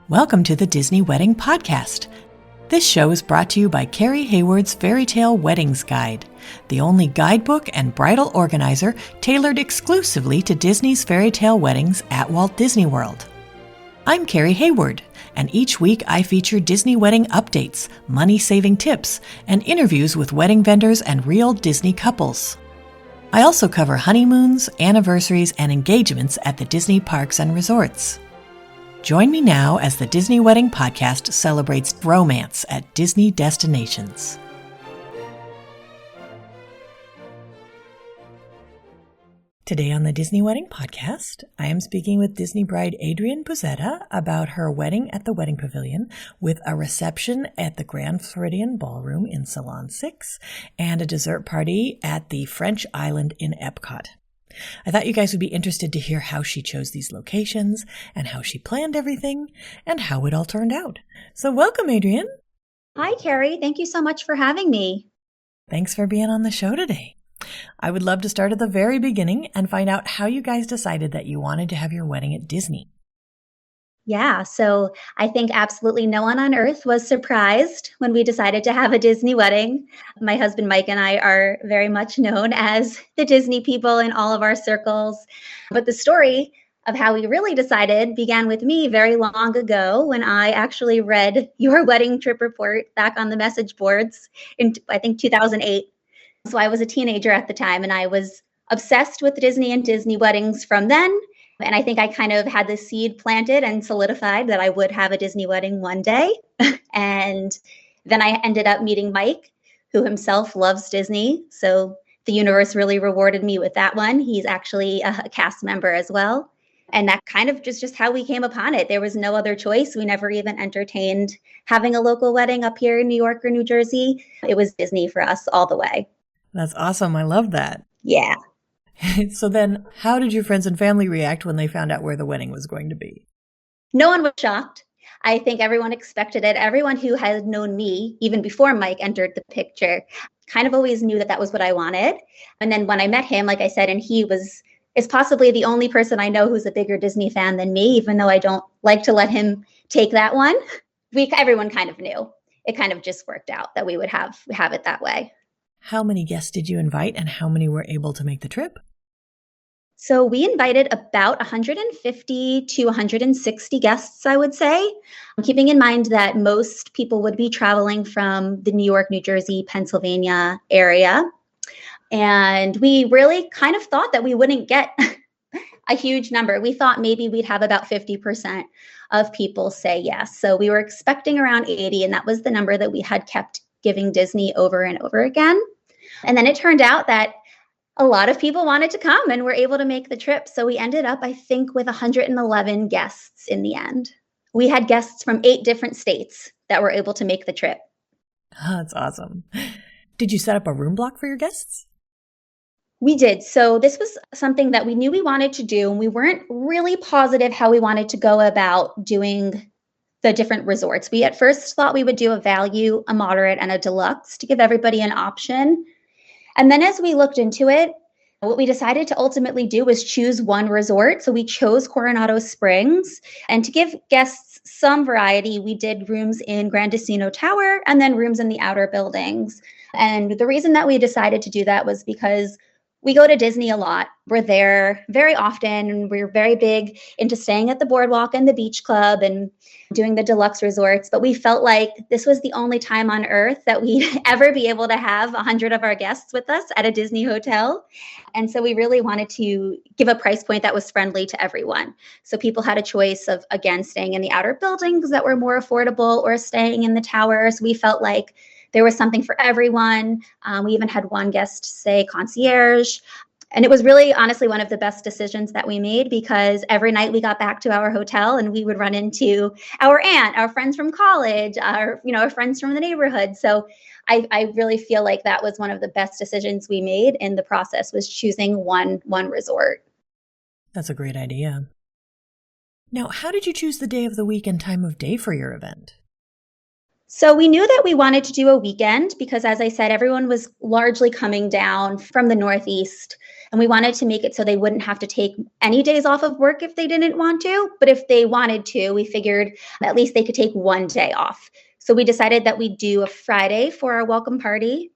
Welcome to the Disney Wedding Podcast. This show is brought to you by Carrie Hayward's Fairy Tale Weddings Guide, the only guidebook and bridal organizer tailored exclusively to Disney's fairy tale weddings at Walt Disney World. I'm Carrie Hayward, and each week I feature Disney wedding updates, money-saving tips, and interviews with wedding vendors and real Disney couples. I also cover honeymoons, anniversaries, and engagements at the Disney parks and resorts. Join me now as the Disney Wedding Podcast celebrates romance at Disney destinations. Today on the Disney Wedding Podcast, I am speaking with Disney bride Adrienne Buzzetta about her wedding at the Wedding Pavilion with a reception at the Grand Floridian Ballroom in Salon 6 and a dessert party at the French Island in EPCOT. I thought you guys would be interested to hear how she chose these locations and how she planned everything and how it all turned out. So welcome, Adrienne. Hi, Carrie. Thank you so much for having me. Thanks for being on the show today. I would love to start at the very beginning and find out how you guys decided that you wanted to have your wedding at Disney. Yeah, so I think absolutely no one on earth was surprised when we decided to have a Disney wedding. My husband Mike and I are very much known as the Disney people in all of our circles. But the story of how we really decided began with me very long ago when I actually read your wedding trip report back on the message boards in, I think, 2008. So I was a teenager at the time, and I was obsessed with Disney and Disney weddings from then. And I think I kind of had the seed planted and solidified that I would have a Disney wedding one day. And then I ended up meeting Mike, who himself loves Disney. So the universe really rewarded me with that one. He's actually a cast member as well. And that kind of just how we came upon it. There was no other choice. We never even entertained having a local wedding up here in New York or New Jersey. It was Disney for us all the way. That's awesome. I love that. Yeah. So then how did your friends and family react when they found out where the wedding was going to be? No one was shocked. I think everyone expected it. Everyone who had known me, even before Mike entered the picture, kind of always knew that that was what I wanted. And then when I met him, like I said, and is possibly the only person I know who's a bigger Disney fan than me, even though I don't like to let him take that one. Everyone kind of knew. It kind of just worked out that we would have it that way. How many guests did you invite and how many were able to make the trip? So we invited about 150 to 160 guests, I would say, keeping in mind that most people would be traveling from the New York, New Jersey, Pennsylvania area. And we really kind of thought that we wouldn't get a huge number. We thought maybe we'd have about 50% of people say yes. So we were expecting around 80, and that was the number that we had kept giving Disney over and over again. And then it turned out that a lot of people wanted to come and were able to make the trip. So we ended up, I think, with 111 guests in the end. We had guests from 8 different states that were able to make the trip. Oh, that's awesome. Did you set up a room block for your guests? We did. So this was something that we knew we wanted to do, and we weren't really positive how we wanted to go about doing the different resorts. We at first thought we would do a value, a moderate, and a deluxe to give everybody an option. And then as we looked into it, what we decided to ultimately do was choose one resort. So we chose Coronado Springs. And to give guests some variety, we did rooms in Grand Casino Tower and then rooms in the outer buildings. And the reason that we decided to do that was because we go to Disney a lot. We're there very often, and we're very big into staying at the boardwalk and the beach club and doing the deluxe resorts. But we felt like this was the only time on earth that we'd ever be able to have 100 of our guests with us at a Disney hotel. And so we really wanted to give a price point that was friendly to everyone. So people had a choice of, again, staying in the outer buildings that were more affordable or staying in the towers. We felt like there was something for everyone. We even had one guest say concierge. And it was really, honestly, one of the best decisions that we made, because every night we got back to our hotel and we would run into our aunt, our friends from college, our friends from the neighborhood. So I really feel like that was one of the best decisions we made in the process, was choosing one resort. That's a great idea. Now, how did you choose the day of the week and time of day for your event? So we knew that we wanted to do a weekend because, as I said, everyone was largely coming down from the Northeast And we wanted to make it so they wouldn't have to take any days off of work if they didn't want to. But if they wanted to, we figured at least they could take one day off. So we decided that we'd do a Friday for our welcome party,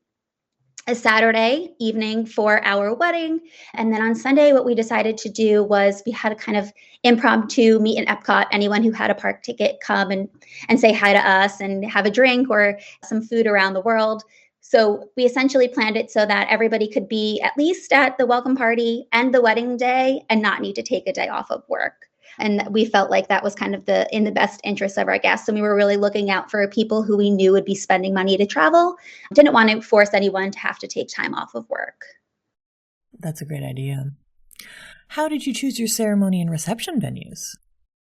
a Saturday evening for our wedding. And then on Sunday, what we decided to do was we had a kind of impromptu meet in EPCOT. Anyone who had a park ticket come and say hi to us and have a drink or some food around the world. So we essentially planned it so that everybody could be at least at the welcome party and the wedding day and not need to take a day off of work. And we felt like that was kind of in the best interest of our guests. And we were really looking out for people who we knew would be spending money to travel. Didn't want to force anyone to have to take time off of work. That's a great idea. How did you choose your ceremony and reception venues?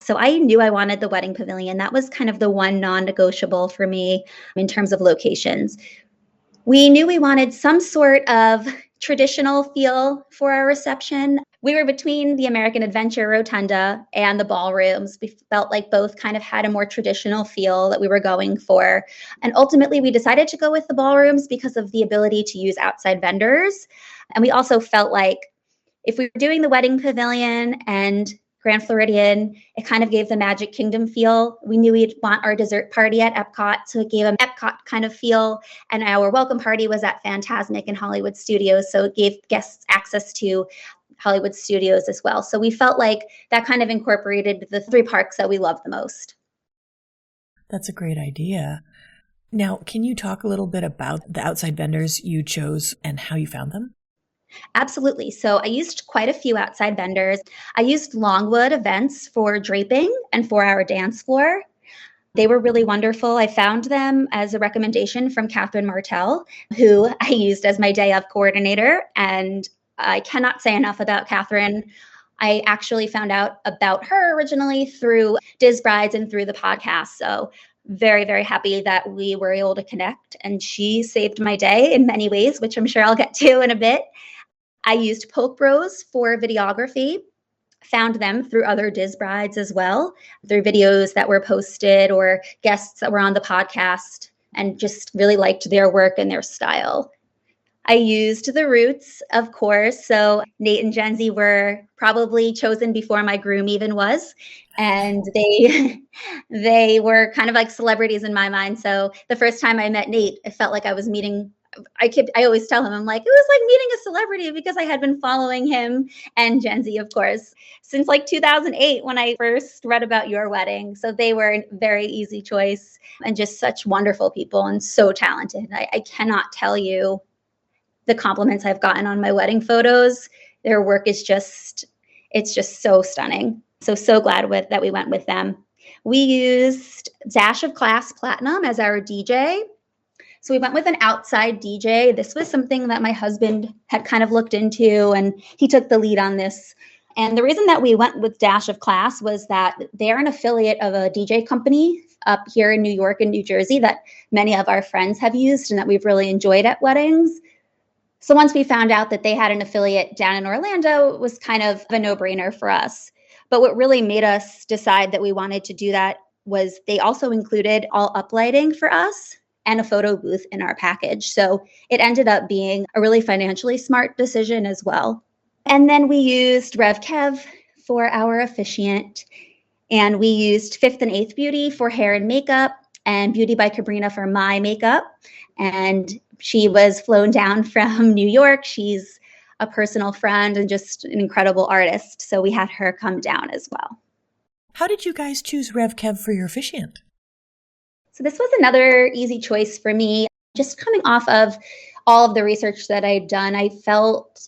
So I knew I wanted the Wedding Pavilion. That was kind of the one non-negotiable for me in terms of locations. We knew we wanted some sort of traditional feel for our reception. We were between the American Adventure Rotunda and the ballrooms. We felt like both kind of had a more traditional feel that we were going for. And ultimately, we decided to go with the ballrooms because of the ability to use outside vendors. And we also felt like if we were doing the Wedding Pavilion and Grand Floridian, it kind of gave the Magic Kingdom feel. We knew we'd want our dessert party at EPCOT, so it gave an EPCOT kind of feel. And our welcome party was at Fantasmic and Hollywood Studios, so it gave guests access to Hollywood Studios as well. So we felt like that kind of incorporated the three parks that we love the most. That's a great idea. Now, can you talk a little bit about the outside vendors you chose and how you found them? Absolutely. So I used quite a few outside vendors. I used Longwood Events for draping and for our dance floor. They were really wonderful. I found them as a recommendation from Catherine Martell, who I used as my day of coordinator. And I cannot say enough about Catherine. I actually found out about her originally through Diz Brides and through the podcast. So very, very happy that we were able to connect. And she saved my day in many ways, which I'm sure I'll get to in a bit. I used Polk Bros for videography, found them through other Diz Brides as well, through videos that were posted or guests that were on the podcast, and just really liked their work and their style. I used The Roots, of course. So Nate and Jenzy were probably chosen before my groom even was. And they were kind of like celebrities in my mind. So the first time I met Nate, it felt like I was meeting I always tell him, I'm like, it was like meeting a celebrity because I had been following him and Jenzy, of course, since like 2008 when I first read about your wedding. So they were a very easy choice and just such wonderful people and so talented. I cannot tell you the compliments I've gotten on my wedding photos. Their work is it's just so stunning. So glad that we went with them. We used Dash of Class Platinum as our DJ. So we went with an outside DJ. This was something that my husband had kind of looked into, and he took the lead on this. And the reason that we went with Dash of Class was that they're an affiliate of a DJ company up here in New York and New Jersey that many of our friends have used and that we've really enjoyed at weddings. So once we found out that they had an affiliate down in Orlando, it was kind of a no-brainer for us. But what really made us decide that we wanted to do that was they also included all uplighting for us and a photo booth in our package. So it ended up being a really financially smart decision as well. And then we used Rev Kev for our officiant. And we used Fifth and Eighth Beauty for hair and makeup, and Beauty by Cabrina for my makeup. And she was flown down from New York. She's a personal friend and just an incredible artist. So we had her come down as well. How did you guys choose Rev Kev for your officiant? So this was another easy choice for me. Just coming off of all of the research that I'd done, I felt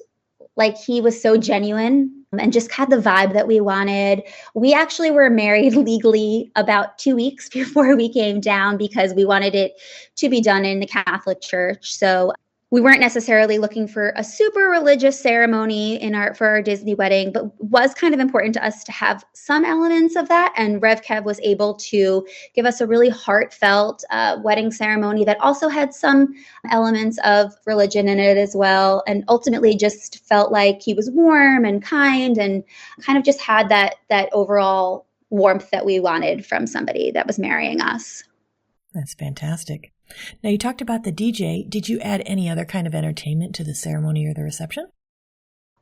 like he was so genuine and just had the vibe that we wanted. We actually were married legally about 2 weeks before we came down because we wanted it to be done in the Catholic Church. So we weren't necessarily looking for a super religious ceremony for our Disney wedding, but was kind of important to us to have some elements of that. And Rev Kev was able to give us a really heartfelt wedding ceremony that also had some elements of religion in it as well. And ultimately just felt like he was warm and kind and kind of just had that overall warmth that we wanted from somebody that was marrying us. That's fantastic. Now, you talked about the DJ. Did you add any other kind of entertainment to the ceremony or the reception?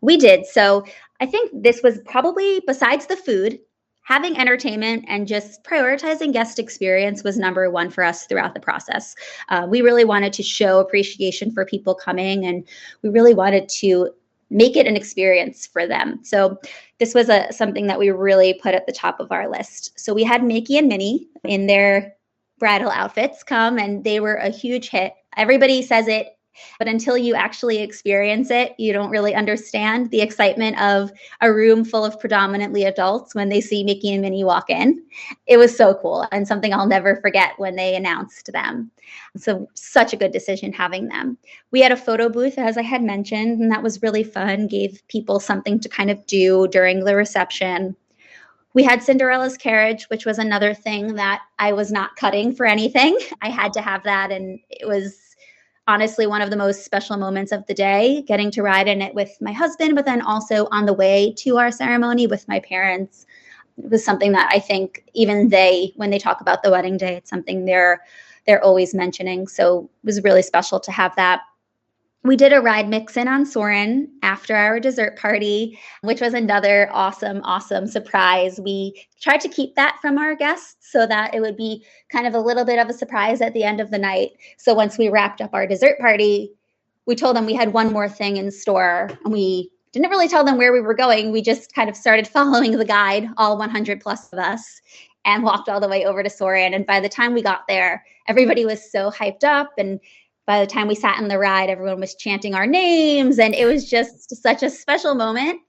We did. So I think this was probably, besides the food, having entertainment and just prioritizing guest experience was number one for us throughout the process. We really wanted to show appreciation for people coming, and we really wanted to make it an experience for them. So this was something that we really put at the top of our list. So we had Mickey and Minnie in their bridal outfits come, and they were a huge hit. Everybody says it, but until you actually experience it, you don't really understand the excitement of a room full of predominantly adults when they see Mickey and Minnie walk in. It was so cool, and something I'll never forget when they announced them. So such a good decision having them. We had a photo booth, as I had mentioned, and that was really fun, gave people something to kind of do during the reception. We had Cinderella's carriage, which was another thing that I was not cutting for anything. I had to have that, and it was honestly one of the most special moments of the day, getting to ride in it with my husband, but then also on the way to our ceremony with my parents. It was something that I think even when they talk about the wedding day, it's something they're always mentioning. So it was really special to have that. We did a ride mix-in on Soarin' after our dessert party, which was another awesome, awesome surprise. We tried to keep that from our guests so that it would be kind of a little bit of a surprise at the end of the night. So once we wrapped up our dessert party, we told them we had one more thing in store, and we didn't really tell them where we were going. We just kind of started following the guide, all 100 plus of us, and walked all the way over to Soarin'. And by the time we got there, everybody was so hyped up, and by the time we sat in the ride, everyone was chanting our names, and it was just such a special moment.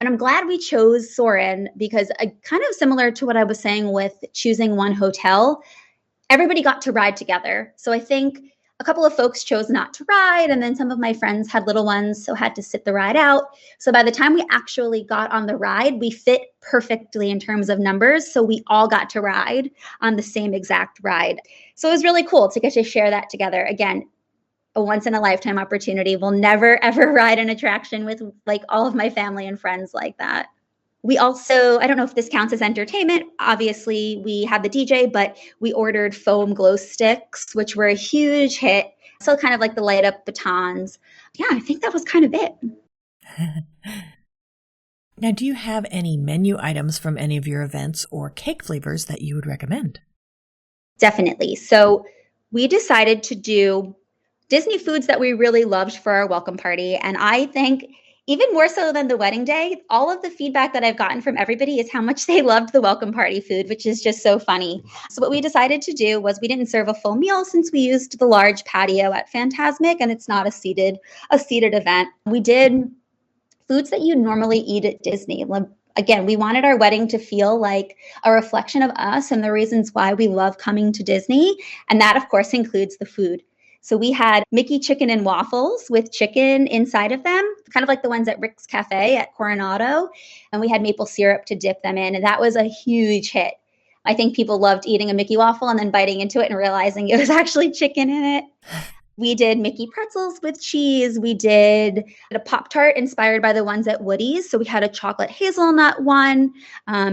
And I'm glad we chose Soarin' because kind of similar to what I was saying with choosing one hotel, everybody got to ride together. So I think a couple of folks chose not to ride, and then some of my friends had little ones, so had to sit the ride out. So by the time we actually got on the ride, we fit perfectly in terms of numbers. So we all got to ride on the same exact ride. So it was really cool to get to share that together. Again, a once in a lifetime opportunity. We'll never, ever ride an attraction with like all of my family and friends like that. We also, I don't know if this counts as entertainment. Obviously, we had the DJ, but we ordered foam glow sticks, which were a huge hit. So kind of like the light up batons. Yeah, I think that was kind of it. Now, do you have any menu items from any of your events or cake flavors that you would recommend? Definitely. So we decided to do Disney foods that we really loved for our welcome party. And I think even more so than the wedding day, all of the feedback that I've gotten from everybody is how much they loved the welcome party food, which is just so funny. So what we decided to do was we didn't serve a full meal since we used the large patio at Fantasmic, and it's not a seated event. We did foods that you normally eat at Disney. Again, we wanted our wedding to feel like a reflection of us and the reasons why we love coming to Disney. And that, of course, includes the food. So we had Mickey chicken and waffles with chicken inside of them, kind of like the ones at Rick's Cafe at Coronado. And we had maple syrup to dip them in. And that was a huge hit. I think people loved eating a Mickey waffle and then biting into it and realizing it was actually chicken in it. We did Mickey pretzels with cheese. We did a Pop-Tart inspired by the ones at Woody's. So we had a chocolate hazelnut one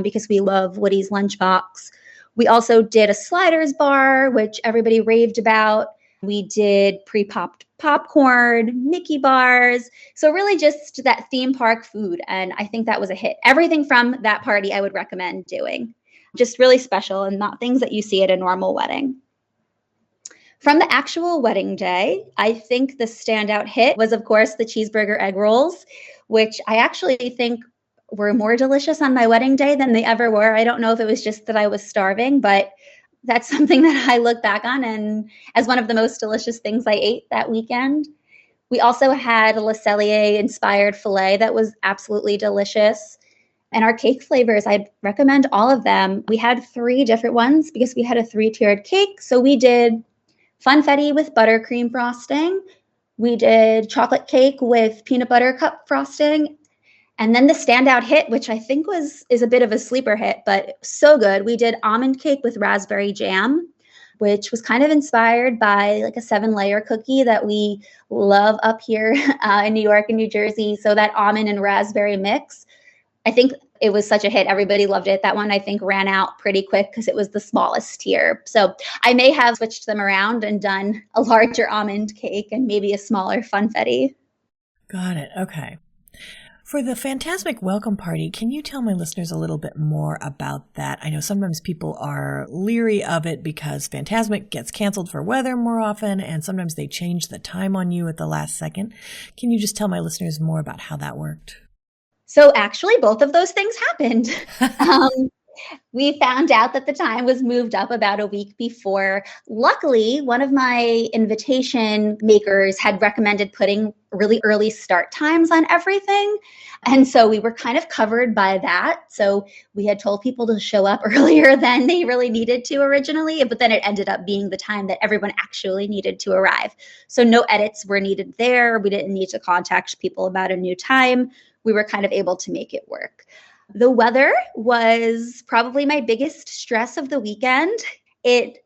because we love Woody's lunchbox. We also did a sliders bar, which everybody raved about. We did pre-popped popcorn, Mickey bars. So really just that theme park food. And I think that was a hit. Everything from that party I would recommend doing. Just really special and not things that you see at a normal wedding. From the actual wedding day, I think the standout hit was, of course, the cheeseburger egg rolls, which I actually think were more delicious on my wedding day than they ever were. I don't know if it was just that I was starving, but that's something that I look back on and as one of the most delicious things I ate that weekend. We also had a Le Cellier inspired filet that was absolutely delicious. And our cake flavors, I'd recommend all of them. We had 3 different ones because we had a 3-tiered cake. So we did funfetti with buttercream frosting. We did chocolate cake with peanut butter cup frosting. And then the standout hit, which I think is a bit of a sleeper hit, but so good. We did almond cake with raspberry jam, which was kind of inspired by like a 7-layer cookie that we love up here in New York and New Jersey. So that almond and raspberry mix, I think it was such a hit. Everybody loved it. That one, I think, ran out pretty quick because it was the smallest tier. So I may have switched them around and done a larger almond cake and maybe a smaller funfetti. Got it. Okay. For the Fantasmic welcome party, can you tell my listeners a little bit more about that? I know sometimes people are leery of it because Fantasmic gets canceled for weather more often, and sometimes they change the time on you at the last second. Can you just tell my listeners more about how that worked? So actually, both of those things happened. We found out that the time was moved up about a week before. Luckily, one of my invitation makers had recommended putting really early start times on everything. And so we were kind of covered by that. So we had told people to show up earlier than they really needed to originally, but then it ended up being the time that everyone actually needed to arrive. So no edits were needed there. We didn't need to contact people about a new time. We were kind of able to make it work. The weather was probably my biggest stress of the weekend. It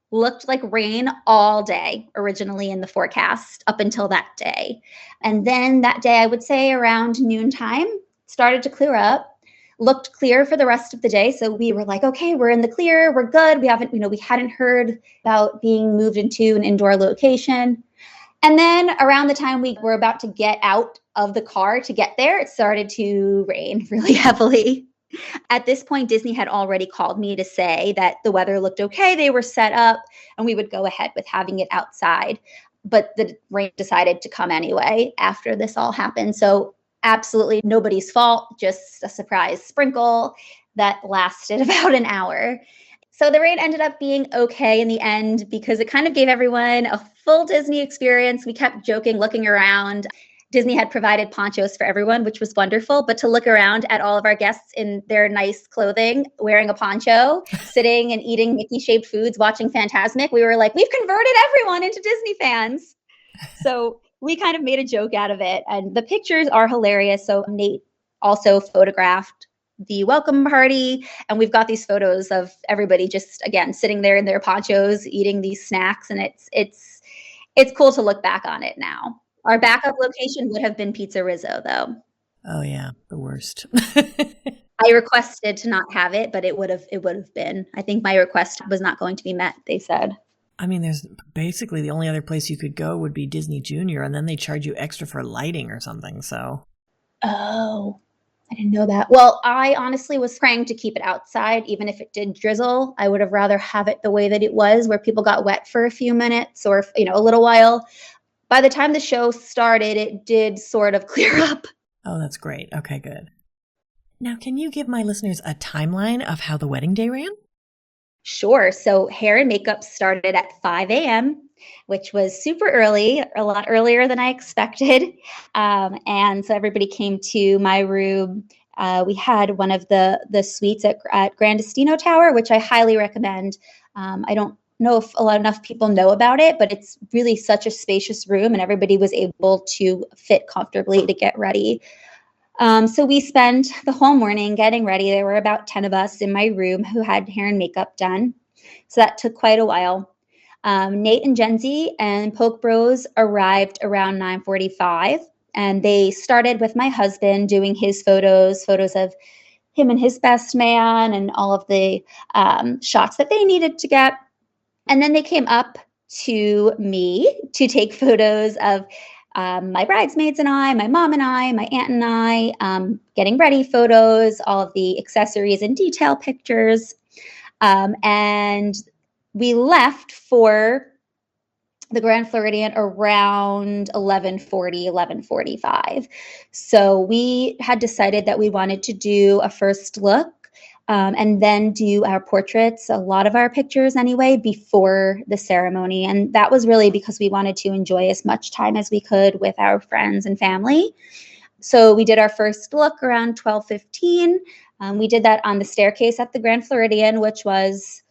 looked like rain all day originally in the forecast up until that day. And then that day, I would say around noontime, started to clear up, looked clear for the rest of the day. So we were like, okay, we're in the clear, we're good. We hadn't heard about being moved into an indoor location. And then around the time we were about to get out of the car to get there, it started to rain really heavily. At this point, Disney had already called me to say that the weather looked okay. They were set up and we would go ahead with having it outside. But the rain decided to come anyway after this all happened. So absolutely nobody's fault, just a surprise sprinkle that lasted about an hour. So the rain ended up being okay in the end because it kind of gave everyone a full Disney experience. We kept joking, looking around. Disney had provided ponchos for everyone, which was wonderful. But to look around at all of our guests in their nice clothing, wearing a poncho, sitting and eating Mickey-shaped foods, watching Fantasmic, we were like, we've converted everyone into Disney fans. So we kind of made a joke out of it. And the pictures are hilarious. So Nate also photographed the welcome party. And we've got these photos of everybody just, again, sitting there in their ponchos, eating these snacks. And it's cool to look back on it now. Our backup location would have been Pizza Rizzo, though. Oh, yeah, the worst. I requested to not have it, but it would have been. I think my request was not going to be met, they said. I mean, there's basically the only other place you could go would be Disney Junior, and then they charge you extra for lighting or something, so. Oh, I didn't know that. Well, I honestly was praying to keep it outside, even if it did drizzle. I would have rather have it the way that it was, where people got wet for a few minutes or, a little while. By the time the show started, it did sort of clear up. Oh, that's great. Okay, good. Now, can you give my listeners a timeline of how the wedding day ran? Sure. So hair and makeup started at 5 a.m., which was super early, a lot earlier than I expected. And so everybody came to my room. We had one of the suites at Grandestino Tower, which I highly recommend. I don't know if enough people know about it, but it's really such a spacious room and everybody was able to fit comfortably to get ready. So we spent the whole morning getting ready. There were about 10 of us in my room who had hair and makeup done. So that took quite a while. Nate and Jenzy and Poke Bros arrived around 9:45, and they started with my husband doing his photos of him and his best man and all of the shots that they needed to get. And then they came up to me to take photos of my bridesmaids and I, my mom and I, my aunt and I, getting ready photos, all of the accessories and detail pictures. And we left for the Grand Floridian around 11:45. So we had decided that we wanted to do a first look and then do our portraits, a lot of our pictures anyway, before the ceremony. And that was really because we wanted to enjoy as much time as we could with our friends and family. So we did our first look around 12:15. We did that on the staircase at the Grand Floridian, which was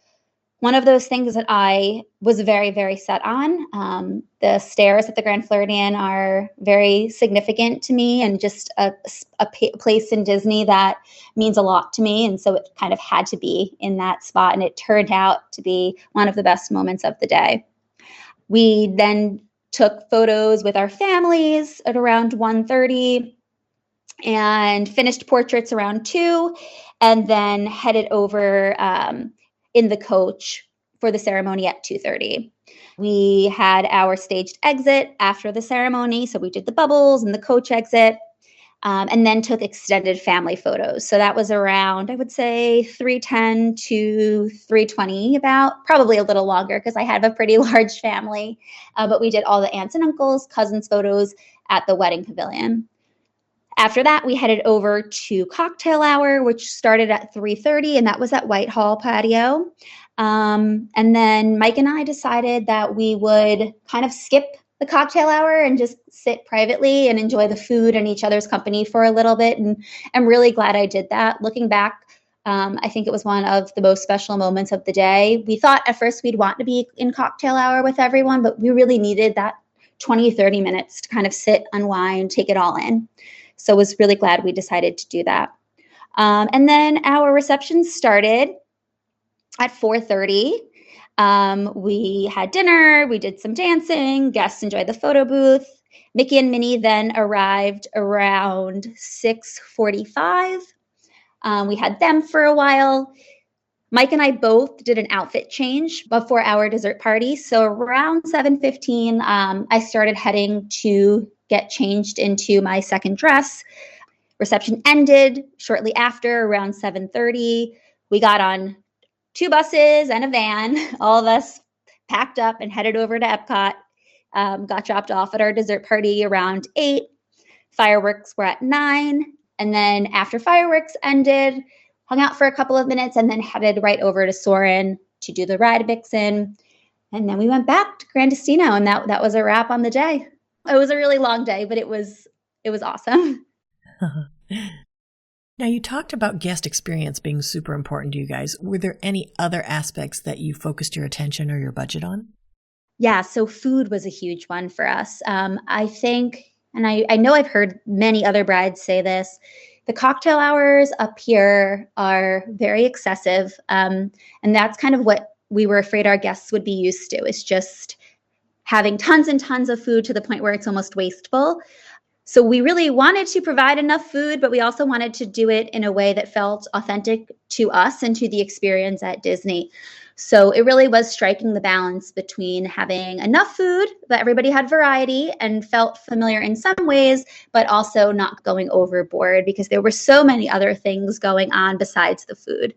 one of those things that I was very, very set on. The stairs at the Grand Floridian are very significant to me and just a place in Disney that means a lot to me. And so it kind of had to be in that spot. And it turned out to be one of the best moments of the day. We then took photos with our families at around 1:30 and finished portraits around 2, and then headed over in the coach for the ceremony at 2:30. We had our staged exit after the ceremony. So we did the bubbles and the coach exit. and then took extended family photos. So that was around, I would say 3:10 to 3:20, about, probably a little longer because I have a pretty large family. But we did all the aunts and uncles, cousins photos at the Wedding Pavilion. After that, we headed over to cocktail hour, which started at 3:30, and that was at Whitehall Patio. And then Mike and I decided that we would kind of skip the cocktail hour and just sit privately and enjoy the food and each other's company for a little bit. And I'm really glad I did that. Looking back, I think it was one of the most special moments of the day. We thought at first we'd want to be in cocktail hour with everyone, but we really needed that 20, 30 minutes to kind of sit, unwind, take it all in. So I was really glad we decided to do that. And then our reception started at 4:30. We had dinner, we did some dancing, guests enjoyed the photo booth. Mickey and Minnie then arrived around 6:45. We had them for a while. Mike and I both did an outfit change before our dessert party. So around 7:15, I started heading to get changed into my second dress. Reception ended shortly after, around 7:30. We got on 2 buses and a van. All of us packed up and headed over to EPCOT. Got dropped off at our dessert party around 8. Fireworks were at 9. And then after fireworks ended, hung out for a couple of minutes and then headed right over to Soarin' to do the ride vixen. And then we went back to Grandestino, and that was a wrap on the day. It was a really long day, but it was awesome. Now, you talked about guest experience being super important to you guys. Were there any other aspects that you focused your attention or your budget on? Yeah, so food was a huge one for us. I think, and I know I've heard many other brides say this, the cocktail hours up here are very excessive. And that's kind of what we were afraid our guests would be used to, is just having tons and tons of food to the point where it's almost wasteful. So we really wanted to provide enough food, but we also wanted to do it in a way that felt authentic to us and to the experience at Disney. So it really was striking the balance between having enough food that everybody had variety and felt familiar in some ways, but also not going overboard because there were so many other things going on besides the food.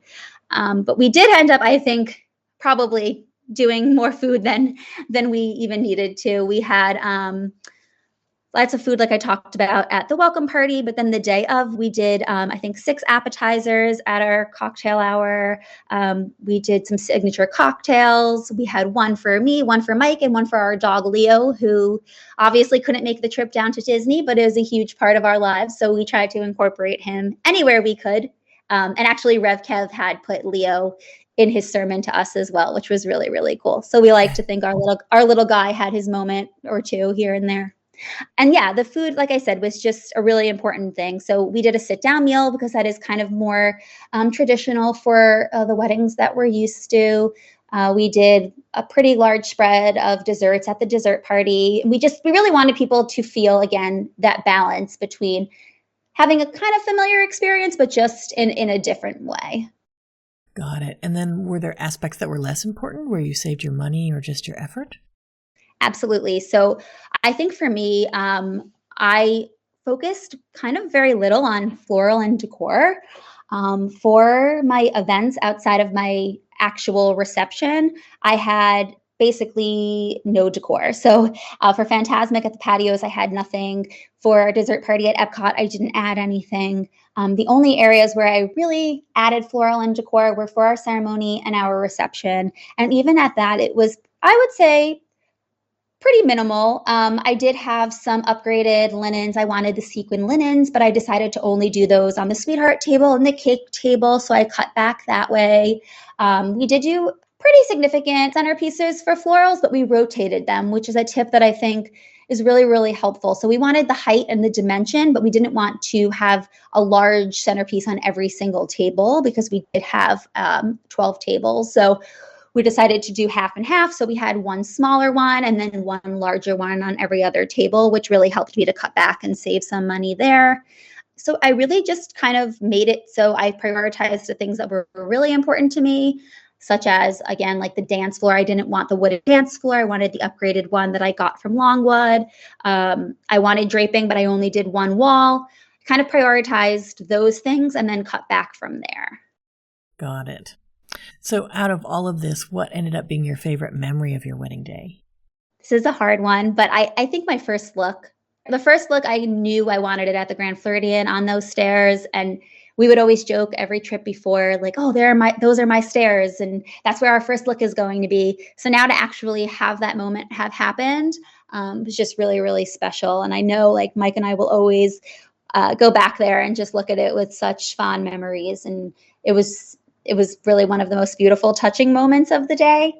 But we did end up, I think, probably doing more food than we even needed to. We had lots of food, like I talked about at the welcome party, but then the day of, we did, I think, 6 appetizers at our cocktail hour. We did some signature cocktails. We had one for me, one for Mike, and one for our dog, Leo, who obviously couldn't make the trip down to Disney, but is a huge part of our lives. So we tried to incorporate him anywhere we could. And actually, Rev Kev had put Leo in his sermon to us as well, which was really, really cool. So we like to think our little guy had his moment or two here and there. And yeah, the food, like I said, was just a really important thing. So we did a sit-down meal because that is kind of more traditional for the weddings that we're used to. We did a pretty large spread of desserts at the dessert party. We really wanted people to feel, again, that balance between having a kind of familiar experience, but just in a different way. Got it. And then were there aspects that were less important where you saved your money or just your effort? Absolutely. So I think for me, I focused kind of very little on floral and decor. For my events outside of my actual reception, I had basically no decor. So for Fantasmic at the patios, I had nothing. For our dessert party at EPCOT, I didn't add anything. The only areas where I really added floral and decor were for our ceremony and our reception. And even at that, it was, I would say, pretty minimal. I did have some upgraded linens. I wanted the sequin linens, but I decided to only do those on the sweetheart table and the cake table, so I cut back that way. We did do pretty significant centerpieces for florals, but we rotated them, which is a tip that I think is really, really helpful. So we wanted the height and the dimension, but we didn't want to have a large centerpiece on every single table because we did have 12 tables. So we decided to do half and half. So we had one smaller one and then one larger one on every other table, which really helped me to cut back and save some money there. So I really just kind of made it so I prioritized the things that were really important to me, such as, again, like the dance floor. I didn't want the wooden dance floor. I wanted the upgraded one that I got from Longwood. I wanted draping, but I only did one wall. kind of prioritized those things and then cut back from there. Got it. So out of all of this, what ended up being your favorite memory of your wedding day? This is a hard one, but I think my first look. The first look, I knew I wanted it at the Grand Floridian on those stairs. And we would always joke every trip before, like, oh, those are my stairs. And that's where our first look is going to be. So now to actually have that moment have happened was just really, really special. And I know like Mike and I will always go back there and just look at it with such fond memories. And it was really one of the most beautiful, touching moments of the day.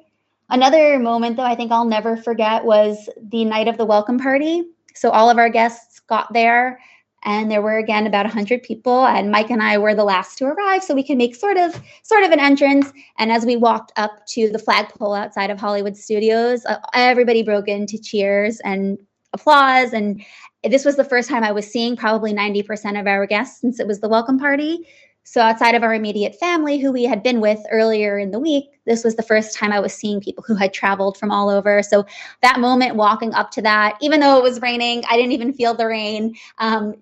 Another moment, though, I think I'll never forget was the night of the welcome party. So all of our guests got there, and there were, again, about 100 people, and Mike and I were the last to arrive, so we could make sort of an entrance. And as we walked up to the flagpole outside of Hollywood Studios, everybody broke into cheers and applause. And this was the first time I was seeing probably 90% of our guests since it was the welcome party. So outside of our immediate family, who we had been with earlier in the week, this was the first time I was seeing people who had traveled from all over. So that moment walking up to that, even though it was raining, I didn't even feel the rain.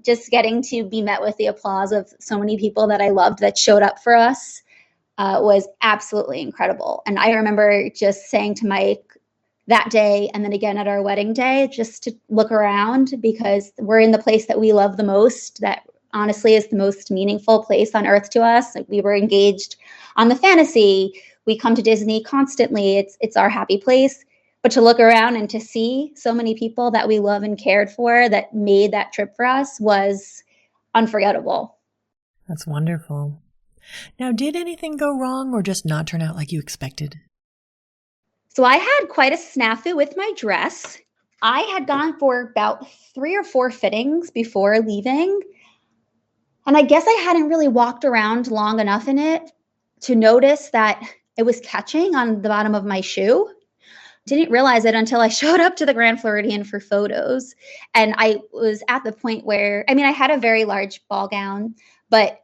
Just getting to be met with the applause of so many people that I loved that showed up for us was absolutely incredible. And I remember just saying to Mike that day, and then again at our wedding day, just to look around, because we're in the place that we love the most, that honestly is the most meaningful place on earth to us. Like, we were engaged on the Fantasy. We come to Disney constantly. It's our happy place. But to look around and to see so many people that we love and cared for that made that trip for us was unforgettable. That's wonderful. Now, did anything go wrong or just not turn out like you expected? So I had quite a snafu with my dress. I had gone for about 3 or 4 fittings before leaving. And I guess I hadn't really walked around long enough in it to notice that it was catching on the bottom of my shoe. Didn't realize it until I showed up to the Grand Floridian for photos. And I was at the point where, I had a very large ball gown, but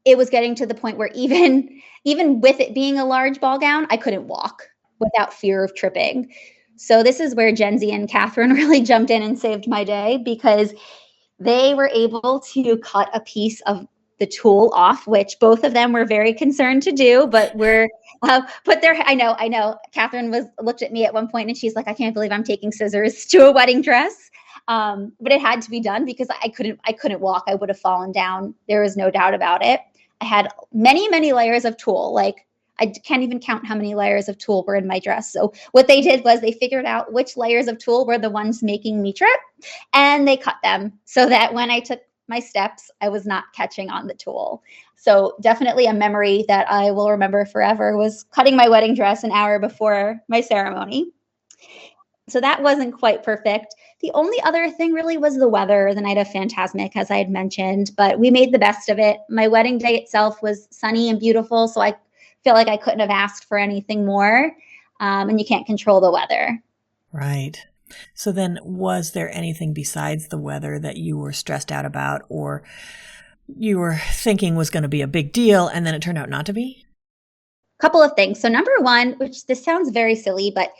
it was getting to the point where even with it being a large ball gown, I couldn't walk without fear of tripping. So this is where Gen Z and Catherine really jumped in and saved my day, because they were able to cut a piece of the tulle off, which both of them were very concerned to do, but I know. Catherine looked at me at one point and she's like, I can't believe I'm taking scissors to a wedding dress. But it had to be done because I couldn't walk. I would have fallen down. There was no doubt about it. I had many, many layers of tulle. Like, I can't even count how many layers of tulle were in my dress. So what they did was they figured out which layers of tulle were the ones making me trip, and they cut them so that when I took my steps, I was not catching on the tulle. So definitely a memory that I will remember forever was cutting my wedding dress an hour before my ceremony. So that wasn't quite perfect. The only other thing really was the weather the night of Fantasmic, as I had mentioned, but we made the best of it. My wedding day itself was sunny and beautiful, so I feel like I couldn't have asked for anything more. And you can't control the weather. Right. So then, was there anything besides the weather that you were stressed out about, or you were thinking was going to be a big deal and then it turned out not to be? Couple of things. So number one, which this sounds very silly, but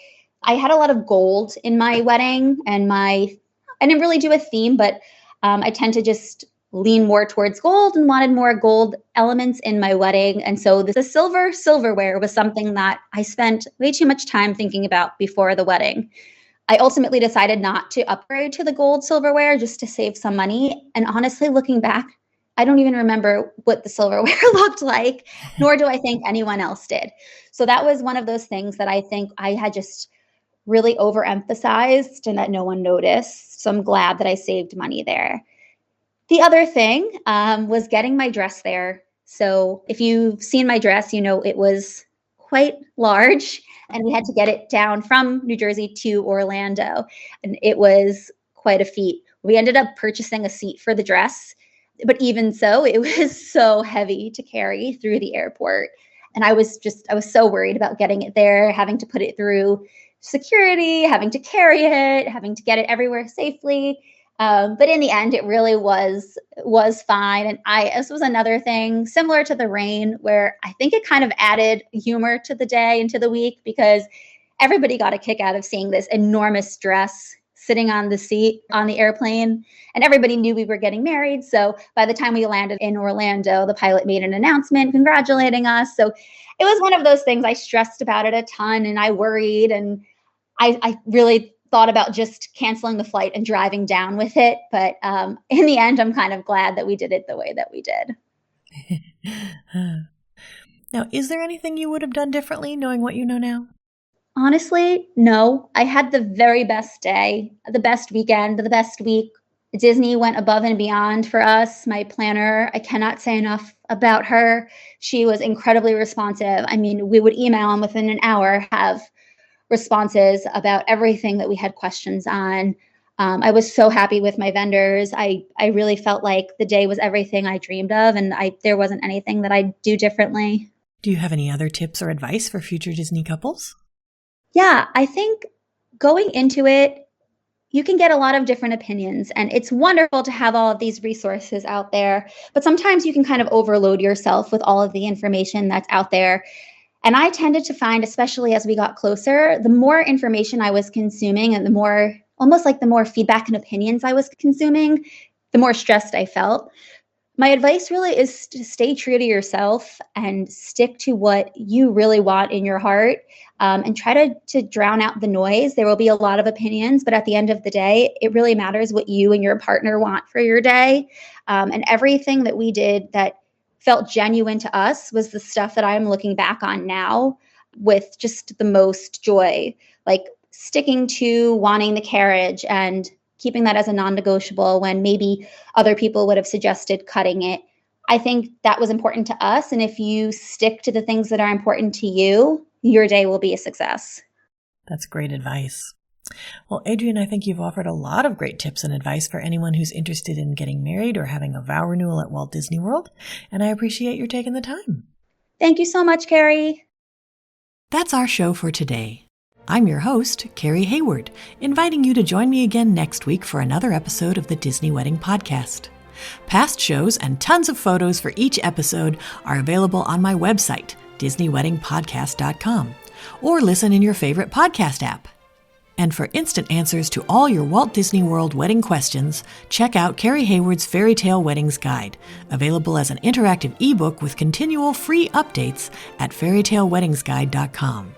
I had a lot of gold in my wedding, and I didn't really do a theme, but I tend to just lean more towards gold and wanted more gold elements in my wedding. And so the silverware was something that I spent way too much time thinking about before the wedding. I ultimately decided not to upgrade to the gold silverware just to save some money. And honestly, looking back, I don't even remember what the silverware looked like, nor do I think anyone else did. So that was one of those things that I think I had just really overemphasized and that no one noticed. So I'm glad that I saved money there. The other thing was getting my dress there. So if you've seen my dress, you know it was quite large, and we had to get it down from New Jersey to Orlando. And it was quite a feat. We ended up purchasing a seat for the dress, but even so, it was so heavy to carry through the airport. And I was so worried about getting it there, having to put it through security, having to carry it, having to get it everywhere safely. But in the end, it really was fine. And this was another thing similar to the rain, where I think it kind of added humor to the day and to the week, because everybody got a kick out of seeing this enormous dress sitting on the seat on the airplane, and everybody knew we were getting married. So by the time we landed in Orlando, the pilot made an announcement congratulating us. So it was one of those things. I stressed about it a ton, and I worried, and I really thought about just canceling the flight and driving down with it. But in the end, I'm kind of glad that we did it the way that we did. Now, is there anything you would have done differently knowing what you know now? Honestly, no. I had the very best day, the best weekend, the best week. Disney went above and beyond for us. My planner, I cannot say enough about her. She was incredibly responsive. I mean, we would email and within an hour have responses about everything that we had questions on. I was so happy with my vendors. I really felt like the day was everything I dreamed of, and there wasn't anything that I'd do differently. Do you have any other tips or advice for future Disney couples? Yeah, I think going into it, you can get a lot of different opinions, and it's wonderful to have all of these resources out there, but sometimes you can kind of overload yourself with all of the information that's out there. And I tended to find, especially as we got closer, the more information I was consuming and the more feedback and opinions I was consuming, the more stressed I felt. My advice really is to stay true to yourself and stick to what you really want in your heart, and try to drown out the noise. There will be a lot of opinions, but at the end of the day, it really matters what you and your partner want for your day. And everything that we did that felt genuine to us was the stuff that I'm looking back on now with just the most joy, like sticking to wanting the carriage and keeping that as a non-negotiable when maybe other people would have suggested cutting it. I think that was important to us. And if you stick to the things that are important to you, your day will be a success. That's great advice. Well, Adrienne, I think you've offered a lot of great tips and advice for anyone who's interested in getting married or having a vow renewal at Walt Disney World, and I appreciate your taking the time. Thank you so much, Carrie. That's our show for today. I'm your host, Carrie Hayward, inviting you to join me again next week for another episode of the Disney Wedding Podcast. Past shows and tons of photos for each episode are available on my website, DisneyWeddingPodcast.com, or listen in your favorite podcast app. And for instant answers to all your Walt Disney World wedding questions, check out Carrie Hayward's Fairy Tale Weddings Guide, available as an interactive ebook with continual free updates at fairytaleweddingsguide.com.